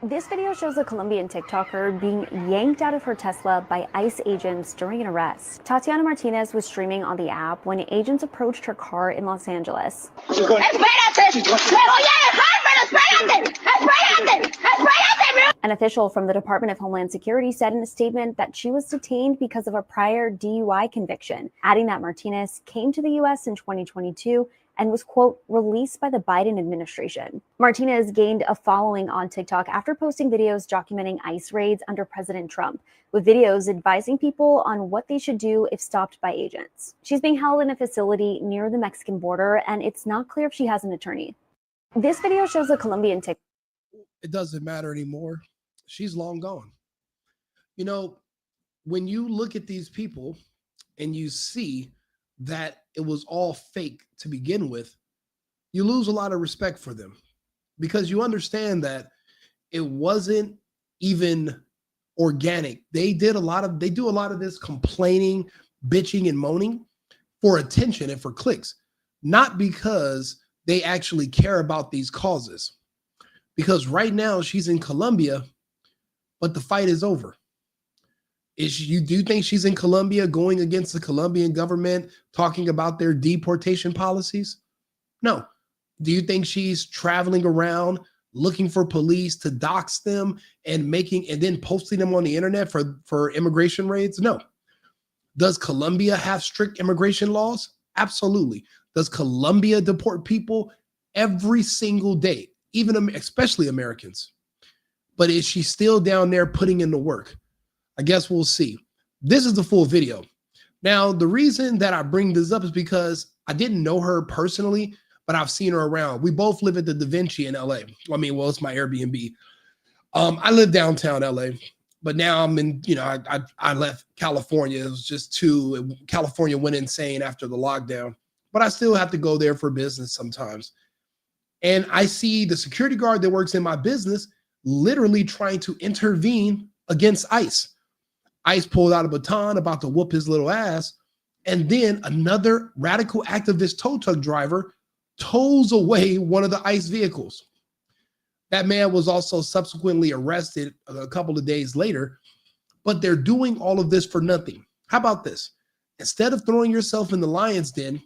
This video shows a Colombian TikToker being yanked out of her Tesla by ICE agents during an arrest. Tatiana Martinez was streaming on the app when agents approached her car in Los Angeles. An official from the Department of Homeland Security said in a statement that she was detained because of a prior DUI conviction, adding that Martinez came to the U.S. in 2022 and was, quote, released by the Biden administration. Martinez gained a following on TikTok after posting videos documenting ICE raids under President Trump, with videos advising people on what they should do if stopped by agents. She's being held in a facility near the Mexican border, and it's not clear if she has an attorney. This video shows a Colombian TikTok. It doesn't matter anymore. She's long gone. You know, when you look at these people and you see that it was all fake to begin with, you lose a lot of respect for them because you understand that it wasn't even organic. They do a lot of this complaining, bitching, and moaning for attention and for clicks, not because they actually care about these causes. Because right now she's in Colombia, but the fight is over. Do you think she's in Colombia going against the Colombian government, talking about their deportation policies? No. Do you think she's traveling around looking for police to dox them and then posting them on the internet for immigration raids? No. Does Colombia have strict immigration laws? Absolutely. Does Colombia deport people every single day, especially Americans? But is she still down there putting in the work? I guess we'll see. This is the full video. Now, the reason that I bring this up is because I didn't know her personally, but I've seen her around. We both live at the Da Vinci in LA. I mean, well, it's my Airbnb. I live downtown LA, but now I'm in, I left California. It was just California went insane after the lockdown, but I still have to go there for business sometimes. And I see the security guard that works in my business literally trying to intervene against ICE. ICE pulled out a baton about to whoop his little ass. And then another radical activist tow truck driver tows away one of the ICE vehicles. That man was also subsequently arrested a couple of days later, but they're doing all of this for nothing. How about this? Instead of throwing yourself in the lion's den,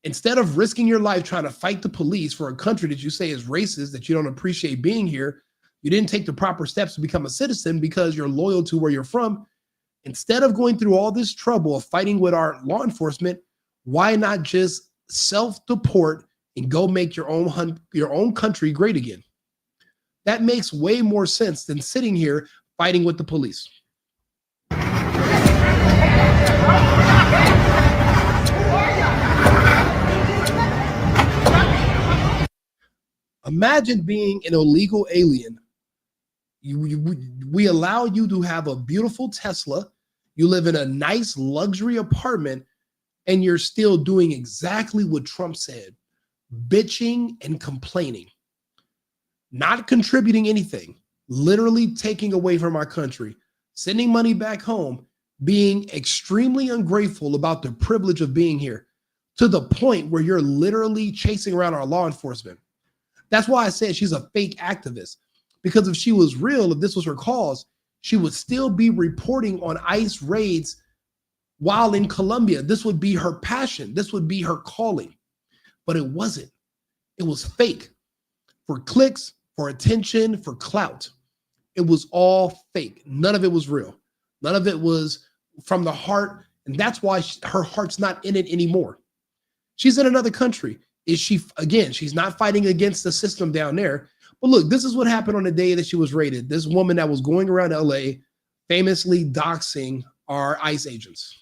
instead of risking your life trying to fight the police for a country that you say is racist, that you don't appreciate being here, you didn't take the proper steps to become a citizen because you're loyal to where you're from. Instead of going through all this trouble of fighting with our law enforcement, why not just self-deport and go make your own country great again? That makes way more sense than sitting here fighting with the police. Imagine being an illegal alien. We allow you to have a beautiful Tesla. You live in a nice luxury apartment, and you're still doing exactly what Trump said, bitching and complaining, not contributing anything, literally taking away from our country, sending money back home, being extremely ungrateful about the privilege of being here, to the point where you're literally chasing around our law enforcement. That's why I said she's a fake activist, because if she was real, if this was her cause, she would still be reporting on ICE raids while in Colombia. This would be her passion. This would be her calling, but it wasn't. It was fake for clicks, for attention, for clout. It was all fake. None of it was real. None of it was from the heart. And that's why her heart's not in it anymore. She's in another country. She's not fighting against the system down there. But look, this is what happened on the day that she was raided. This woman that was going around LA famously doxing our ICE agents.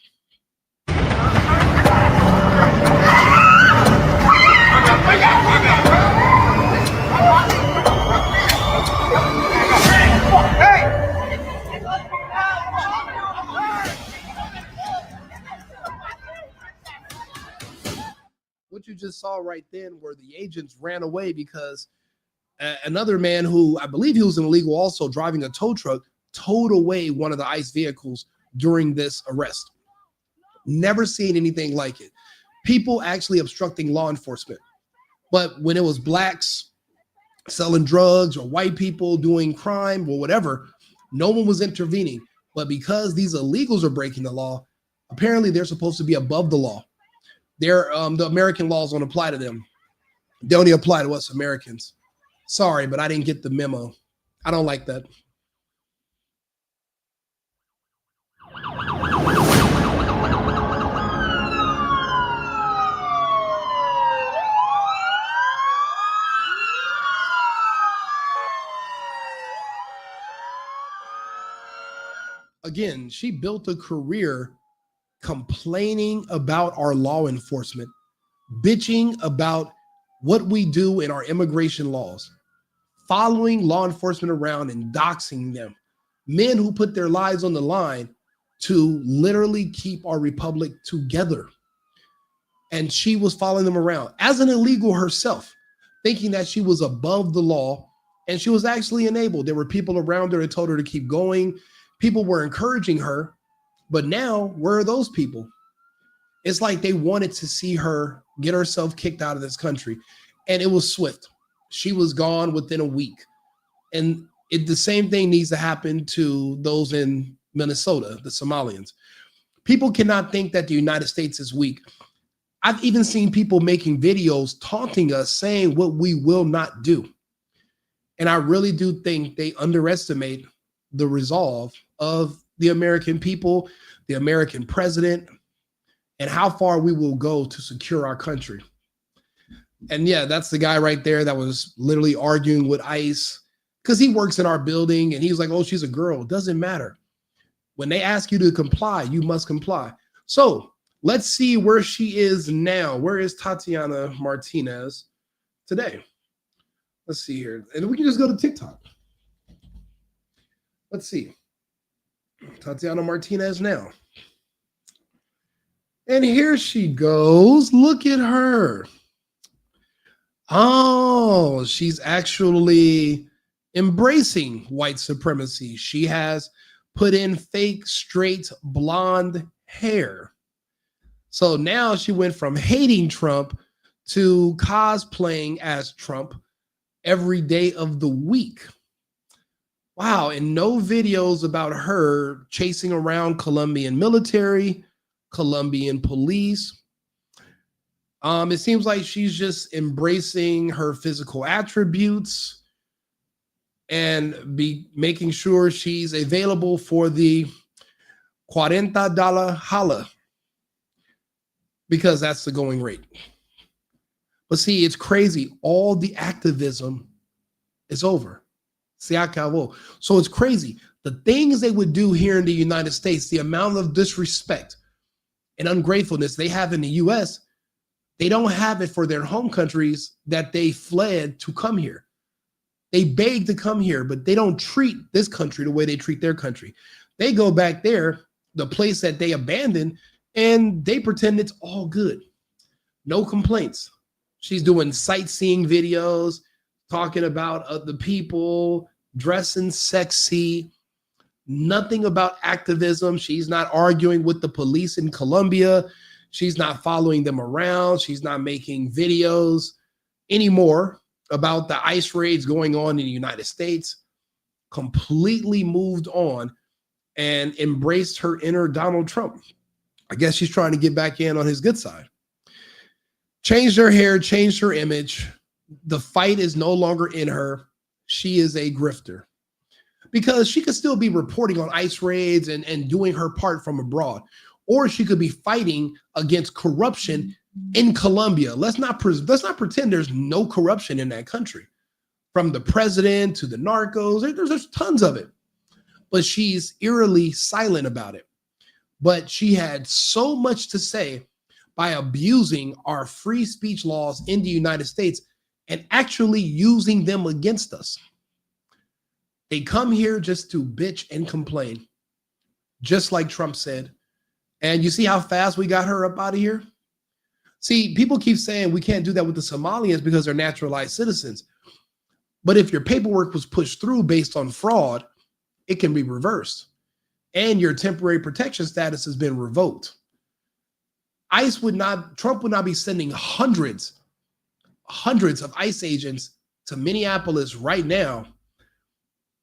What you just saw right then were the agents ran away because another man who I believe he was an illegal also driving a tow truck towed away one of the ICE vehicles during this arrest. Never seen anything like it. People actually obstructing law enforcement. But when it was blacks, selling drugs or white people doing crime or whatever. No one was intervening. But because these illegals are breaking the law, apparently they're supposed to be above the law. The American laws don't apply to them. They only apply to us Americans. Sorry, but I didn't get the memo. I don't like that. Again, she built a career complaining about our law enforcement, bitching about what we do in our immigration laws, following law enforcement around and doxing them. Men who put their lives on the line to literally keep our republic together. And she was following them around as an illegal herself, thinking that she was above the law, and she was actually enabled. There were people around her that told her to keep going. People were encouraging her, but now where are those people? It's like they wanted to see her get herself kicked out of this country, and it was swift. She was gone within a week. And the same thing needs to happen to those in Minnesota, the Somalians. People cannot think that the United States is weak. I've even seen people making videos taunting us, saying what we will not do. And I really do think they underestimate the resolve of the American people, the American president, and how far we will go to secure our country. And yeah, that's the guy right there that was literally arguing with ICE because he works in our building, and he's like, oh, she's a girl. It doesn't matter. When they ask you to comply, you must comply. So let's see where she is now. Where is Tatiana Martinez today? Let's see here. And we can just go to TikTok. Let's see. Tatiana Martinez now. And here she goes. Look at her. Oh, she's actually embracing white supremacy. She has put in fake, straight, blonde hair. So now she went from hating Trump to cosplaying as Trump every day of the week. Wow, and no videos about her chasing around Colombian military, Colombian police. It seems like she's just embracing her physical attributes and be making sure she's available for the $40 holla, because that's the going rate. But see, it's crazy. All the activism is over. Se acabó. So it's crazy. The things they would do here in the United States, the amount of disrespect and ungratefulness they have in the US, they don't have it for their home countries that they fled to come here. They beg to come here, but they don't treat this country the way they treat their country. They go back there, the place that they abandoned, and they pretend it's all good. No complaints. She's doing sightseeing videos, talking about the people, dressing sexy, nothing about activism. She's not arguing with the police in Colombia. She's not following them around. She's not making videos anymore about the ICE raids going on in the United States. Completely moved on and embraced her inner Donald Trump. I guess she's trying to get back in on his good side. Changed her hair, changed her image. The fight is no longer in her. She is a grifter. Because she could still be reporting on ICE raids and doing her part from abroad. Or she could be fighting against corruption in Colombia. Let's not pretend there's no corruption in that country. From the president to the narcos, there's tons of it. But she's eerily silent about it. But she had so much to say by abusing our free speech laws in the United States and actually using them against us. They come here just to bitch and complain, just like Trump said. And you see how fast we got her up out of here? See, people keep saying we can't do that with the Somalians because they're naturalized citizens. But if your paperwork was pushed through based on fraud, it can be reversed. And your temporary protection status has been revoked. Trump would not be sending hundreds of ICE agents to Minneapolis right now,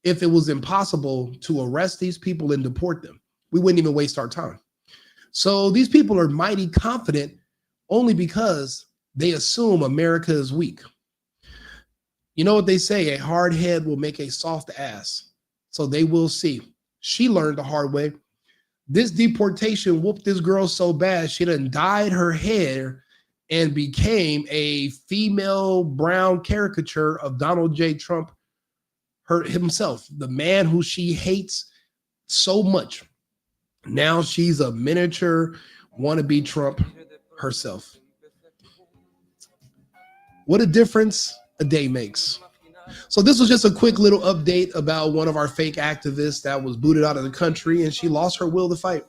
if it was impossible to arrest these people and deport them, we wouldn't even waste our time. So these people are mighty confident only because they assume America is weak. You know what they say, a hard head will make a soft ass. So they will see. She learned the hard way. This deportation whooped this girl so bad, she done dyed her hair and became a female brown caricature of Donald J. Trump himself, the man who she hates so much. Now she's a miniature wannabe Trump herself. What a difference a day makes. So this was just a quick little update about one of our fake activists that was booted out of the country, and she lost her will to fight.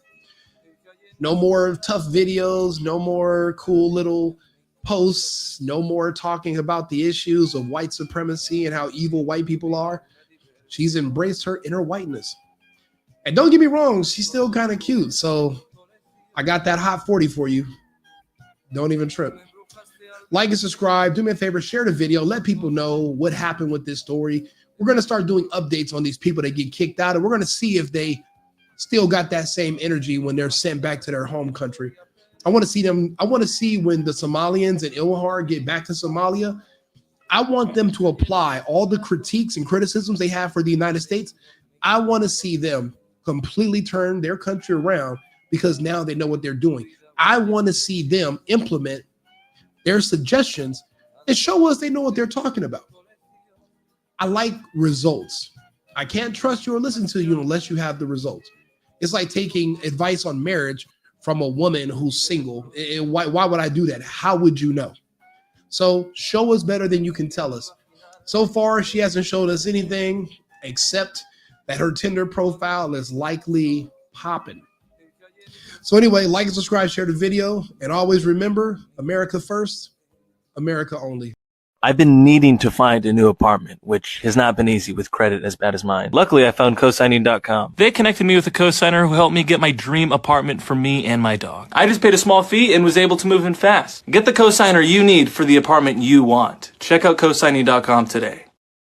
No more tough videos, no more cool little posts, no more talking about the issues of white supremacy and how evil white people are. She's embraced her inner whiteness. And don't get me wrong, she's still kind of cute. So I got that hot 40 for you. Don't even trip. Like and subscribe. Do me a favor, share the video. Let people know what happened with this story. We're going to start doing updates on these people that get kicked out, and we're going to see if they still got that same energy when they're sent back to their home country. I want to see them. I want to see when the Somalians and Ilhar get back to Somalia. I want them to apply all the critiques and criticisms they have for the United States. I want to see them completely turn their country around because now they know what they're doing. I want to see them implement their suggestions and show us they know what they're talking about. I like results. I can't trust you or listen to you unless you have the results. It's like taking advice on marriage from a woman who's single. Why would I do that? How would you know? So show us better than you can tell us. So far, she hasn't showed us anything except that her Tinder profile is likely popping. So anyway, like and subscribe, share the video, and always remember, America first, America only. I've been needing to find a new apartment, which has not been easy with credit as bad as mine. Luckily, I found cosigning.com. They connected me with a cosigner who helped me get my dream apartment for me and my dog. I just paid a small fee and was able to move in fast. Get the cosigner you need for the apartment you want. Check out cosigning.com today.